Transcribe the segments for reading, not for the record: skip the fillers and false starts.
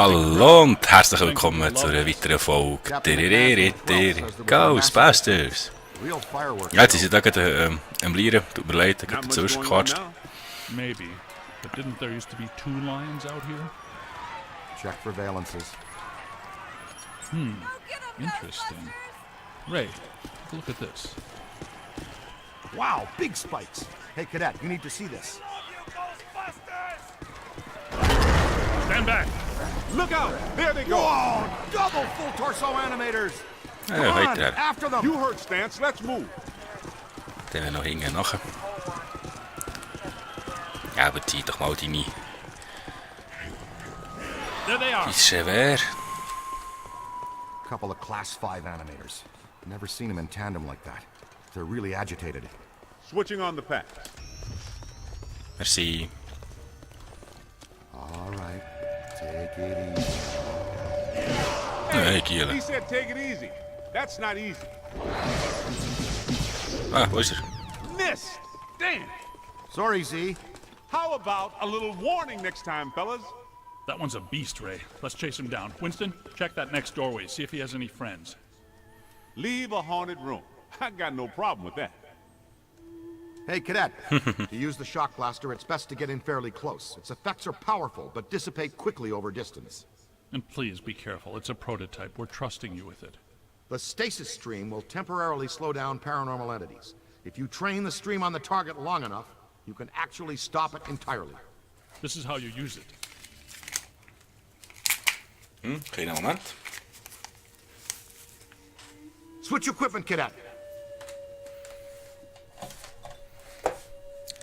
Hallo und herzlich willkommen zu einer weiteren Folge Ghostbusters. Ja, jetzt sind sie da gerade am Lieren, tut mir leid, ich habe dazwischen gequatscht. Maybe, but didn't there used to be 2 lions out here? Check for valences. Interesting. Ray, take a look at this. Wow, big spikes. Hey, Cadet, you need to see this. Stand back! Look out! There they go! Whoa! Double full torso animators! Come Ja, on, heute der. after them! You heard Stance, let's move! Den wir noch hinten nachher. Ja, aber zieh doch mal deine There they are! Gewehr. Couple of Class 5 animators. Never seen them in tandem like that. They're really agitated. Switching on the pack. Merci. All right, take it easy. Hey, Giele. He said take it easy. That's not easy. Ah, wo ist er? Missed! Damn! Sorry, Z. How about a little warning next time, fellas? That one's a beast, Ray. Let's chase him down. Winston, check that next doorway, see if he has any friends. Leave a haunted room. I got no problem with that. Hey, Cadet. To use the shock blaster, it's best to get in fairly close. Its effects are powerful, but dissipate quickly over distance. And please be careful. It's a prototype. We're trusting you with it. The stasis stream will temporarily slow down paranormal entities. If you train the stream on the target long enough, you can actually stop it entirely. This is how you use it. Kleiner Moment. Switch equipment, Cadet.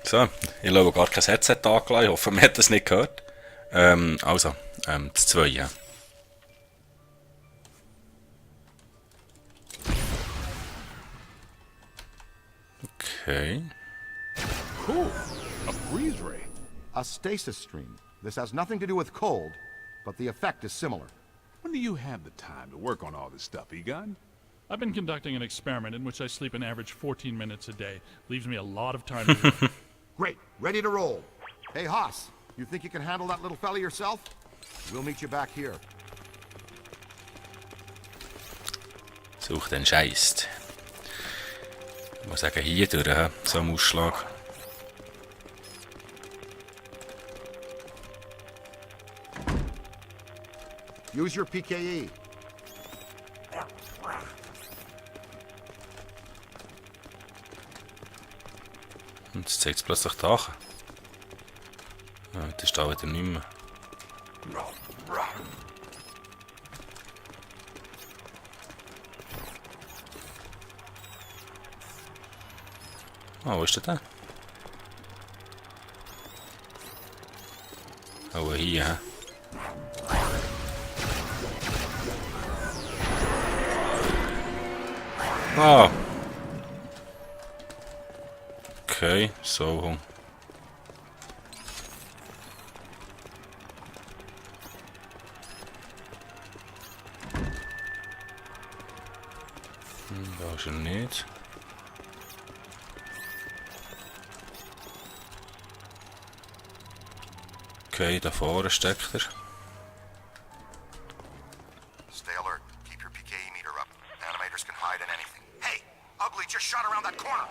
So, ich habe gar kein Headset angelassen, ich hoffe, man hat das nicht gehört. Also, das 2, ja. Okay. Cool. A freeze ray. A stasis stream. This has nothing to do with cold, but the effect is similar. When do you have the time to work on all this stuff, Egon? I've been conducting an experiment in which I sleep an average 14 minutes a day. Leaves me a lot of time to work. Great. Ready to roll. Hey, Haas, you think you can handle that little fella yourself? We'll meet you back here. Such den Scheist. Ich muss sagen, hier durch, so ein Ausschlag. Use your PKE. Und jetzt zeigt es plötzlich da. Ja, das ist da wieder nicht mehr. Ah, wo ist der denn? Oh, hier, hä? Ah! Okay, so. Da ist er nicht. Okay, da vorne steckt er. Stay alert. Keep your PKE meter up. Animators can hide in anything. Hey, Ugly just shot around that corner.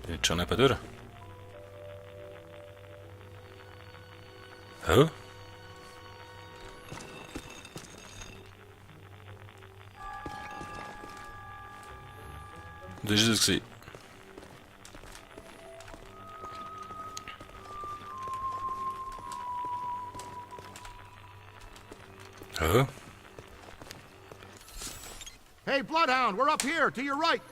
Geht schon eben durch. Hä? Das war es. Hä? Hey, Bloodhound, we're up here, to your right.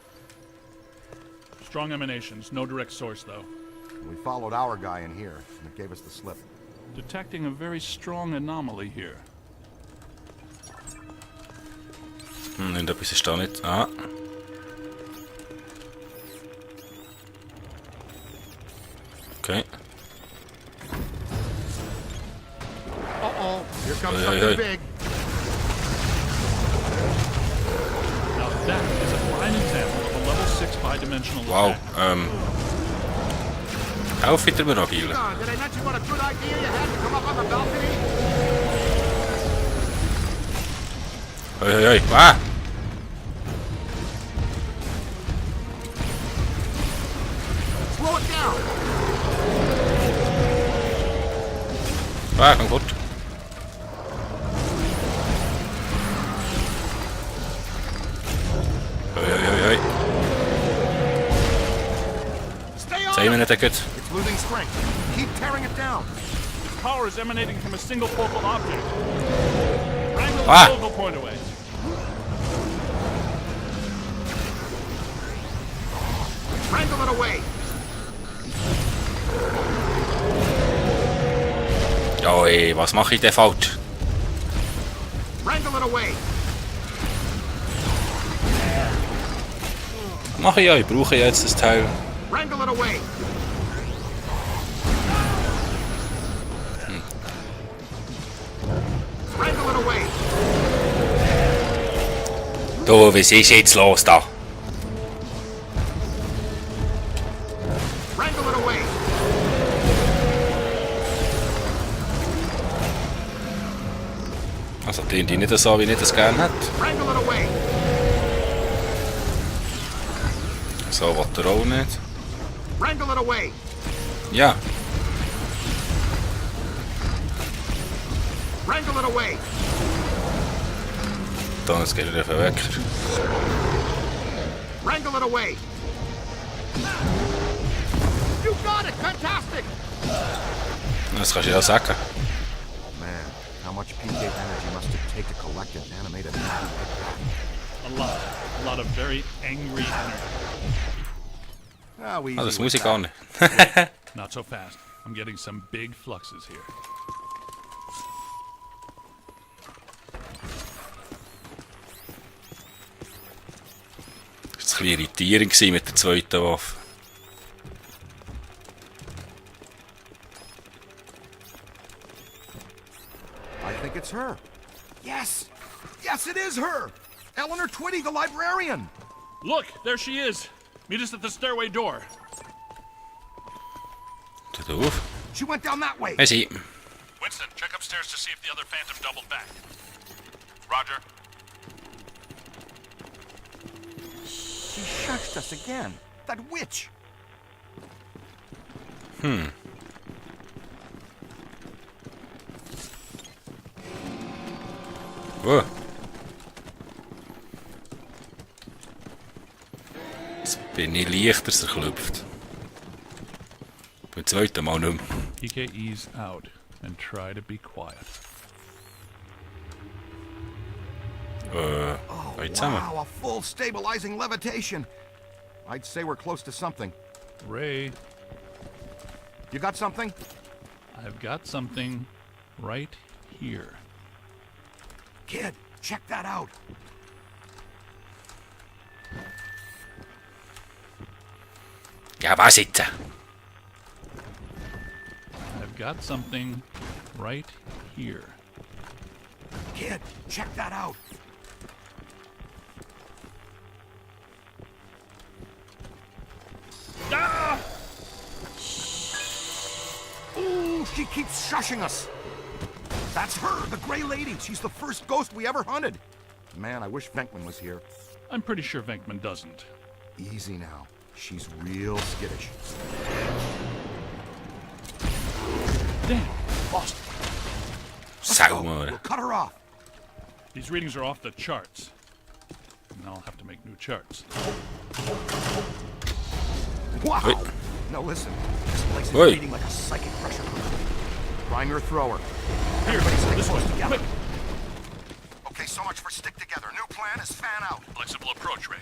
Strong emanations, no direct source though. We followed our guy in here, and it gave us the slip. Detecting a very strong anomaly here. Irgendetwas ist da nicht. Ah. Okay. Uh-oh, here comes Hey, something hey, hey. big. Now that is a fine example of a level 6 bidimensional Wow. attack. Auf wieder mobil. Did I mention what a good idea you had to come up on the balcony? Hoi, hoi, hoi. Ah! Slow it down. Ah, kom fort. Hoi, hoi, hoi, hoi. Stay on. Zijn we net goed? It's losing strength. Keep tearing it down. Its power is emanating from a single focal object. Wrangle the Ah. focal point away. Wrangle it away. Oi, was mache ich denn falsch? Wrangle it away. Mache ich ja, ich brauche jetzt das Teil. Wrangle it away. Wrangle it away. Du, was ist jetzt los da? Wrangle it away. Also die nicht so, wie ich das gerne hätte. Wrangle it away. So will er auch nicht. Wrangle it away. Ja, Wrangle it away. dann jetzt geht er even weg. Wrangle it away. You got it. Fantastic. Das kannst du ja sagen. Man, how much PK energy must it take to collect an animated movie like that? A lot of very angry energy. Ah, we Ah, das easy muss with ich gar nicht. Not so fast. I'm getting some big fluxes here. Das war ein bisschen irritierend gewesen mit der zweiten Waffe. I think it's her. Yes! Yes, it is her! Eleanor Twitty, the librarian! Look, there she is. Meet us at the stairway door. Tut auf. She went down that way! Wir sind. Winston, check upstairs to see if the other phantom doubled back. Roger. She shushed us again. That witch! Oh. Jetzt bin ich leichter zerklüpft. Beim zweiten Mal nicht mehr. PK, ease out and try to be quiet. Jetzt zusammen. Wow, a full stabilizing levitation. I'd say we're close to something. Ray, You got something? I've got something right here. Kid, check that out. Ja, was jetzt? I've got something right here. Kid, check that out. Ah! Ooh, she keeps shushing us. That's her, the Gray Lady. She's the first ghost we ever hunted. Man, I wish Venkman was here. I'm pretty sure Venkman doesn't. Easy now. She's real skittish. Damn, lost it. Sauer. We'll cut her off. These readings are off the charts. And I'll have to make new charts. Wow. Wait. Now listen, this place is Wait. reading like a psychic pressure cooker. Prime your thrower. Here, Everybody stick this close way. together. Quick. Okay, so much for stick together. New plan is fan out. Flexible approach, Ray.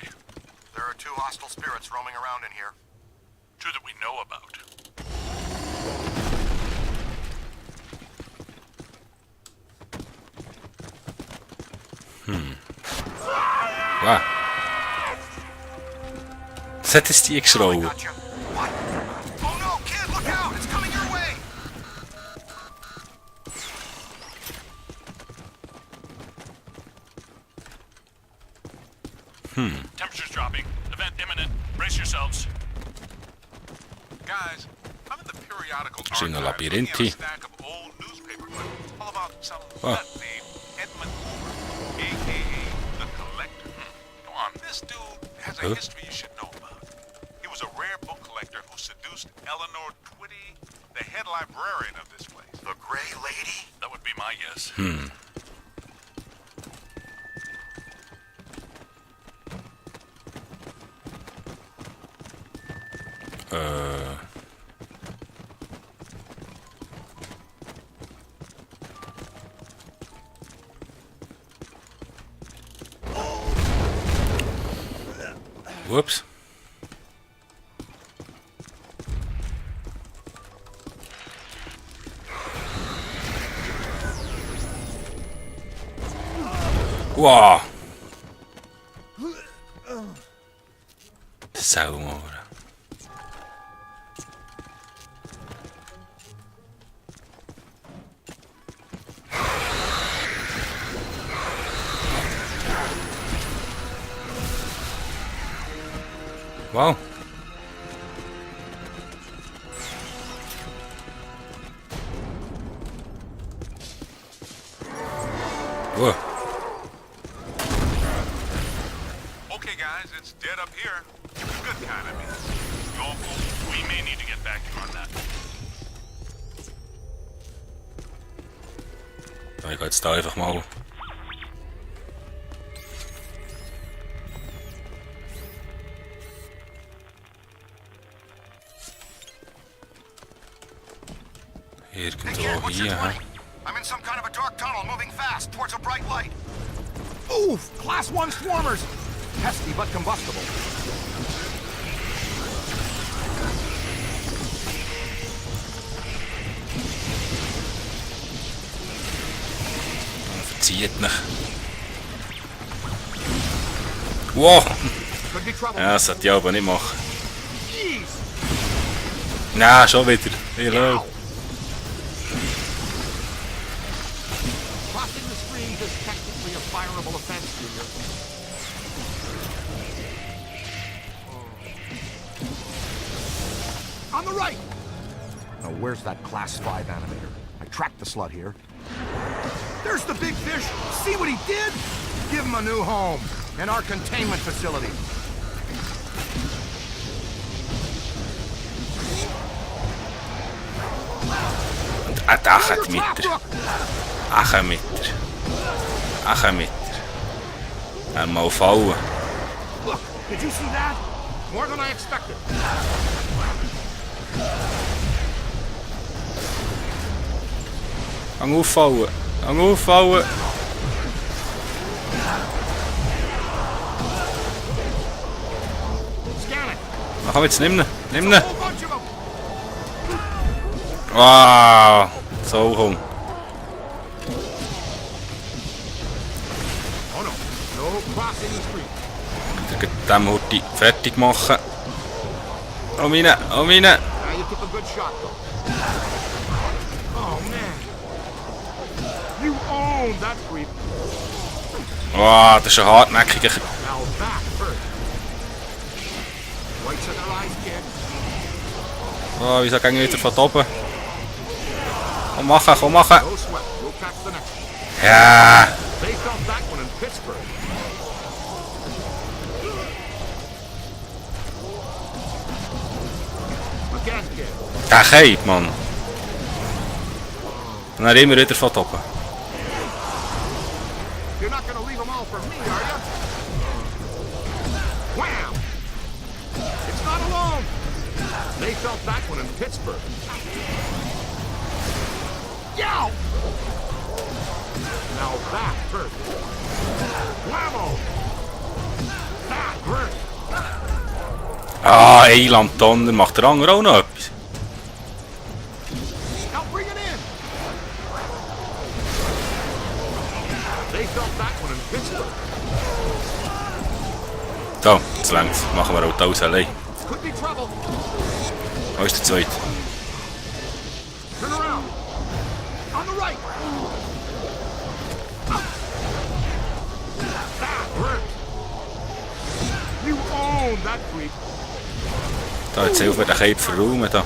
There are 2 hostile spirits roaming around in here. 2 that we know about. Wow. Was hat das Tier I geschrien? got you. What? Oh no, kid, look out! It's coming your way! Temperature's dropping. Event imminent. Brace yourselves. Guys, Schöner Labyrinth hier. Oh. Huh? The head librarian of this place. The Gray Lady? That would be my guess. Whoops. Wow. Saumoren. Wow. Whoa. Okay, guys, it's dead up here. The good kind of means. Local, we may need to get back on that. Ich gehe jetzt da einfach mal. Irgendwo hier, hä? I'm in some kind of a dark tunnel moving fast towards a bright light. Oof! Class 1 swarmers! Pesky but combustible. Verzieht mich. Wow! Could be trouble. Ja, das sollte ich aber nicht machen. Nein, schon wieder. Hello. Crossing the streams is technically a fireable offense, Junior. On the right! Now, where's that Class 5 animator? I tracked the slut here. There's the big fish! See what he did? Give him a new home in our containment facility. Ach, mit er. Ach, mit er. Ach, mit er. Einmal fallen. Look, did you see that? More than I expected. Hang auffallen. Hang auffallen. Scan it. Ach, komm jetzt, nimm ihn. Nimm ihn. A whole bunch of them. Wow. So komm. Oh no, no crossing the street. Ich dem heute fertig machen. Oh meine, oh meine. Now you took a good shot, though. Oh man, you own that creep. Wow, das ist ein hartnäckiger. Now that hurt. Whites in their eyes, kid. Oh, wieso gehen wir wieder von oben? Komm machen, komm machen. No sweat. We'll catch the next one. Ja. They felt that one in Pittsburgh. Again, kid. Der Cape, Mann. Und dann immer wieder von oben. You're not gonna leave them all for me, are you? Wham! It's not alone. They felt that one in Pittsburgh. Yow! Now that hurt. Whammo! That hurt. Ah, Eiland-Donner. Macht der andere auch noch etwas? Now bring it in. They felt that one in Pittsburgh. So, jetzt längt's. Machen wir auch alles allein. Could be trouble. Wo ist der zweite? Turn around. On the right. That hurt. You own that creep. Da, jetzt hilft mir der Cape verräumen. Da.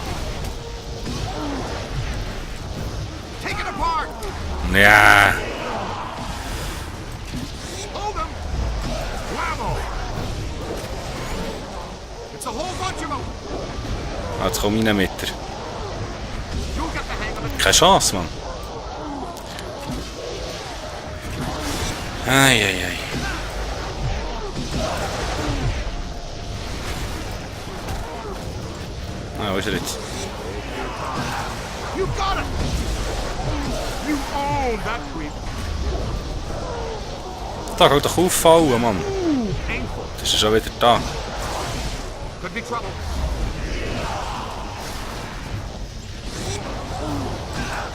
Ja. Hold him! Bravo! It's a whole bunch of them! Jetzt komm rein mit dir. You get the hang of it. Keine Chance, Mann. Eieiei. Ah, wo ist er jetzt? You got it! You own that creep. Da geht doch auffallen, Mann. Painful. Das ist schon wieder da. Could be trouble.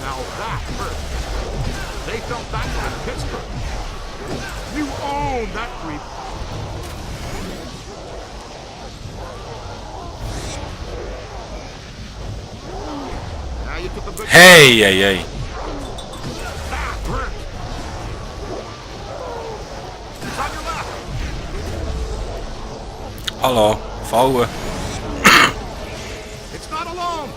Now that hurt. They felt that in Pittsburgh. You own that creep. Now you took a good Hey, hey, hey. that hurt. It's on your left. Hallo, fallen. It's not alone.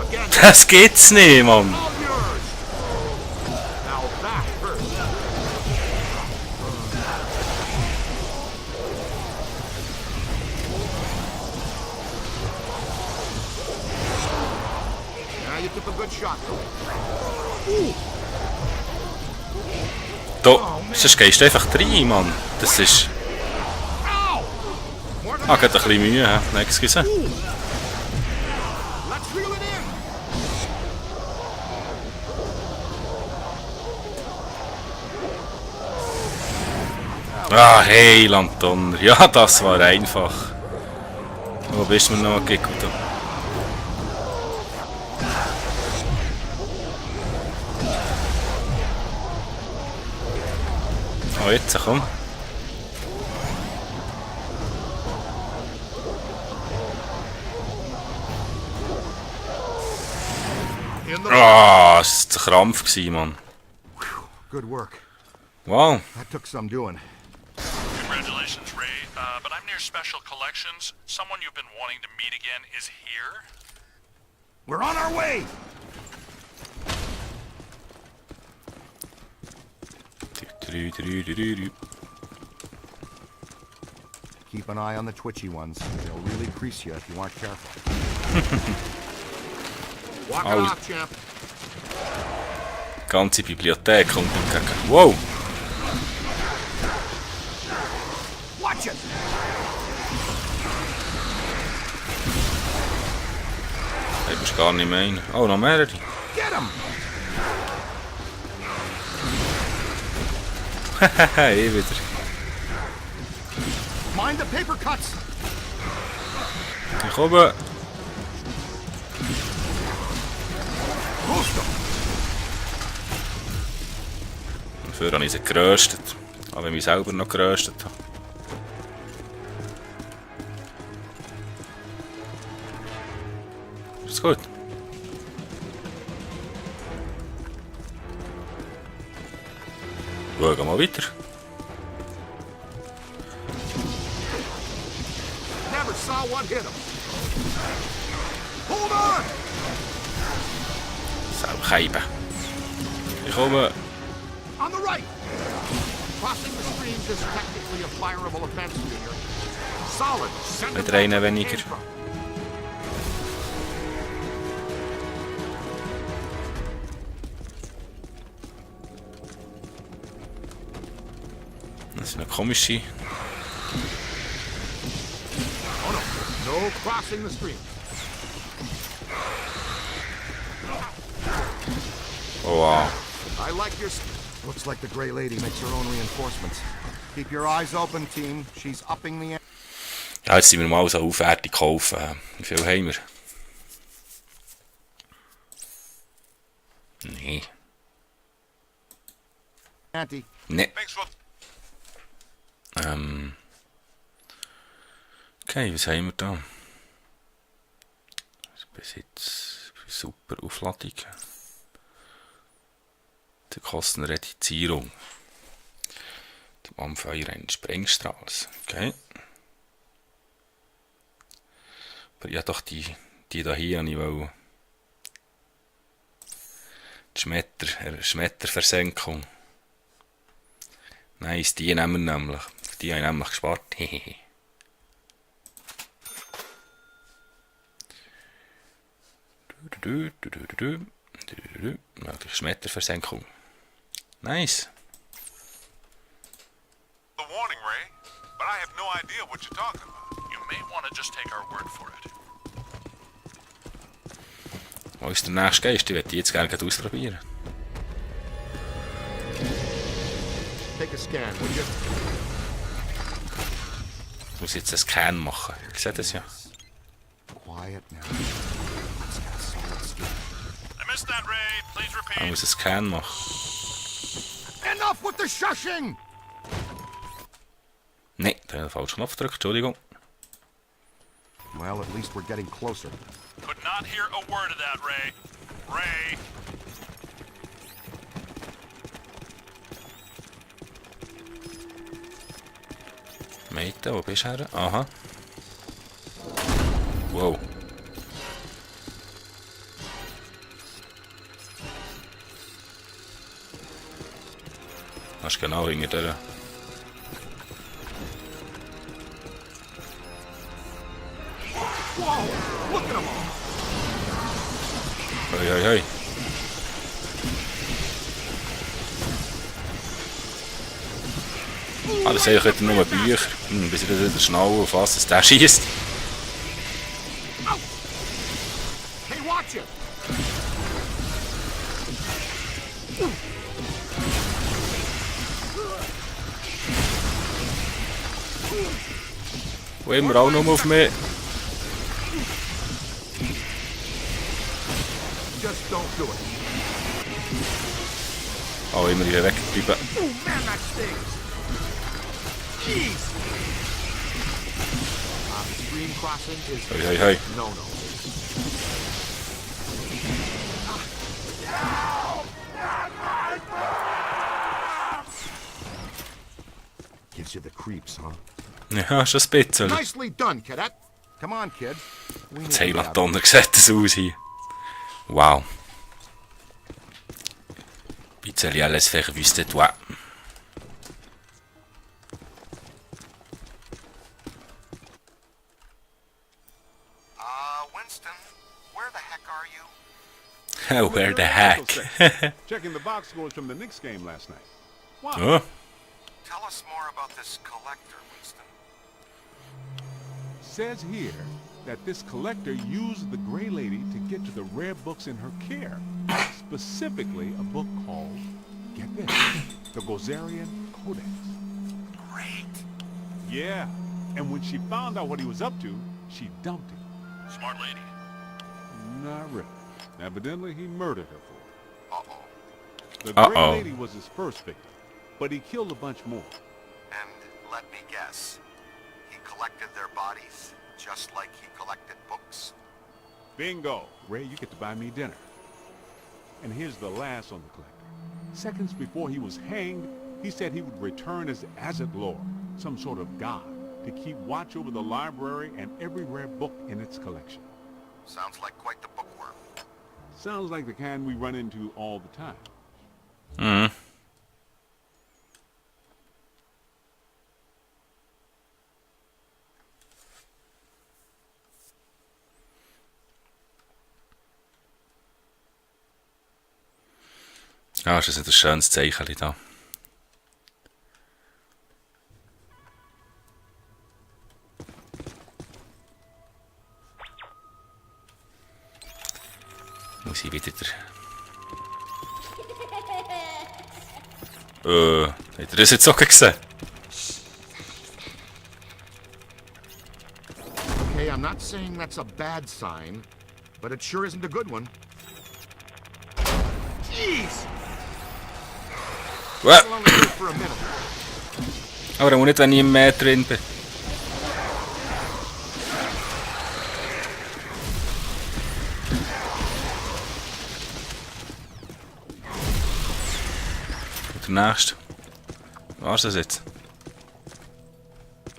Again, Das gibt's nicht, Mann. all yours. Now that hurt. Now you took a good shot. Da, sonst gehst du einfach rein, Mann. Das ist... Ow! More than Ah, geht ein bisschen Mühe, hä? Nein, excuse. Let's reel it in. Ah, hey, Landonner. Ja, das war einfach. Wo bist du mir noch geguckt? Oh, jetzt, komm. In the Ah, das war ein Krampf, Mann. good work. Wow. That took some doing. Congratulations, Ray. But I'm near Special Collections. Someone you've been wanting to meet again is here. We're on our way. Keep an eye on the twitchy ones. They'll really crease you if you aren't careful. Walk it Au. off, champ. Ganze Bibliotek kommt entgegen. Wow. Watch it. Ich muss gar nicht mehr rein. Oh, noch mehrere. Get him. Haha, wieder. Mind the paper cuts. Ich komme. Boost them. Dafür habe ich sie geröstet. Aber wenn ich mich selber noch geröstet habe. Ist gut. Schauen wir mal weiter. Never saw one hit him. Hold on. Saucheiben. Ich komme. On the right. Crossing the streams is technically a fireable offense, Junior. Solid. Send Mit them back einer where they weniger. came from. Das ist eine komische. Oh no. No crossing the stream. Oh, wow. I like your... Looks like the Grey Lady makes her own reinforcements. Keep your eyes open, team. She's upping the... Ja, jetzt sind wir mal so aufwertig gekauft. Wie viel haben wir? Nee. ante. Nee. Thanks for... Okay, was haben wir da? Besitz, super Aufladung. Die Kostenreduzierung. Die Anfeuer eines Sprengstrahls. Okay. Aber ja, doch die da hier habe ich wollte Schmetterversenkung. Nice, die nehmen wir nämlich. Die habe ich nämlich gespart. Mögliche Schmetterversenkung. Nice. The warning, Ray, but I have no idea what you're talking about. You may want to just take our word for it. Wo ist der nächste Geist? Ich würde die jetzt gerne ausprobieren. Take a scan, will you? Ich muss jetzt einen Scan machen. Ich sehe das ja. Quiet now. Let's get a solid scan. I missed that, Ray. Please Ich repeat. muss einen Scan machen. Enough with the shushing! Nein, da habe ich den falschen Knopf gedrückt. Entschuldigung. Well, at least we're getting closer. Could not hear a word of that, Ray. Ray. Meite, wo bist du her? Aha. Wow. Das ist genau hinter der. Whoa! Look at them all! Hoi, hoi, hoi. Ah, das sehe ich heute nur Bücher. Bis ich wieder schnell auf was der schießt. Hey, watch it! Wo immer auch nur auf mich. Just don't do it. Auch immer wieder wegbleiben. Oh man, that stings! Jeez! Stream crossing is Hoi, hoi, hoi. no. Gives you the creeps, huh? Ja, schon ein bisschen. Nicely done, cadet. Come on, kid. We need Das to get out. Heimatdonner sieht das aus hier. Wow. Bisschen alles verwüstet, wow. Winston, where the heck are you? Where the heck? Checking the box scores from the Knicks game last night. Wow. Oh, Tell us more about this collector, Winston. Says here that this collector used the Gray Lady to get to the rare books in her care. Specifically, a book called, get this, the Gozerian Codex. Great. Yeah, and when she found out what he was up to, she dumped him. Smart lady. Not really. Evidently, he murdered her for it. Uh-oh. The Gray Uh-oh. Lady was his first victim, but he killed a bunch more. And let me guess, he collected their bodies just like he collected books. Bingo! Ray, you get to buy me dinner. And here's the last on the collector. Seconds before he was hanged, he said he would return as Azet Lord, some sort of god, to keep watch over the library and every rare book in its collection. Sounds like quite the bookworm. Sounds like the kind we run into all the time. mhm. Ja, das ist ein schönes Zeichen da. Muss ich wieder habt ihr das jetzt auch gesehen? Okay, I'm not saying that's a bad sign, but it sure isn't a good one. Jeez! Well, I'll only do it for a minute. aber auch nicht, wenn ich im Meer drin bin. Und der nächste. Was ist das jetzt?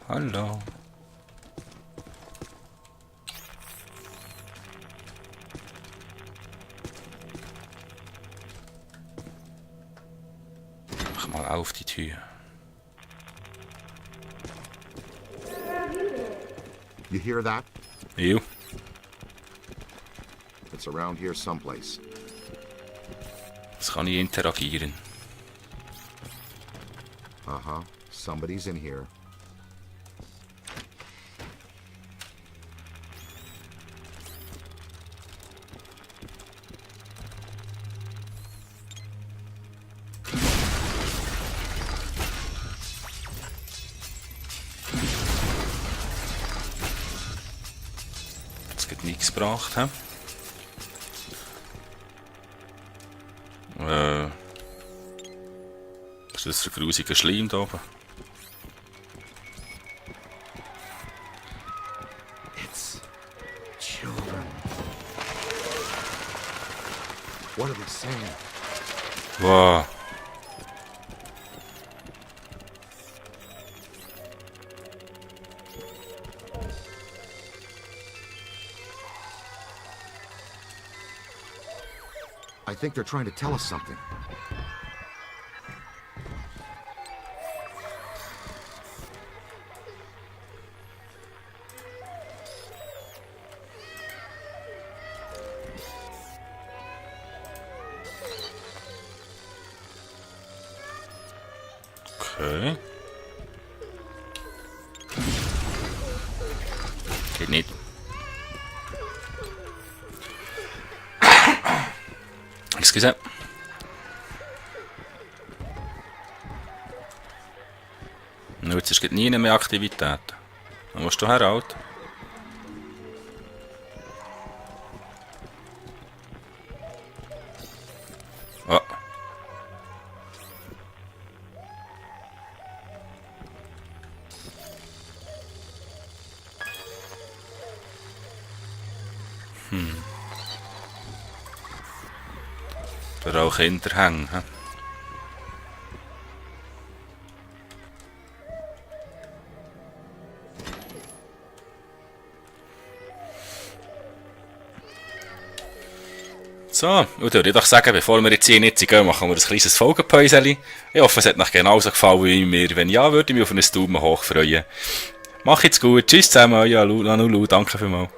Hallo. Auf die Tür. You hear that? Jo. It's around here someplace. Das kann ich interagieren. Uh-huh. Somebody's in here. Das hat nichts gebracht, hä? Was ist das für grusiger Schleim da oben? It's children. What are they saying? Wow. I think they're trying to tell us something. Okay. Geht nicht. Excuse. Nun, jetzt ist nie mehr Aktivität. Dann musst du her, Alt. Oh. Da auch Kinder hängen. He? So, und würde ich doch sagen, bevor wir jetzt hier nicht gehen, machen wir ein kleines Folgenpäuschen. Ich hoffe, es hat euch genauso gefallen wie mir. Wenn ja, würde ich mich auf einen Daumen hoch freuen. Macht's gut. Tschüss zusammen, euer Lulu. Danke vielmals.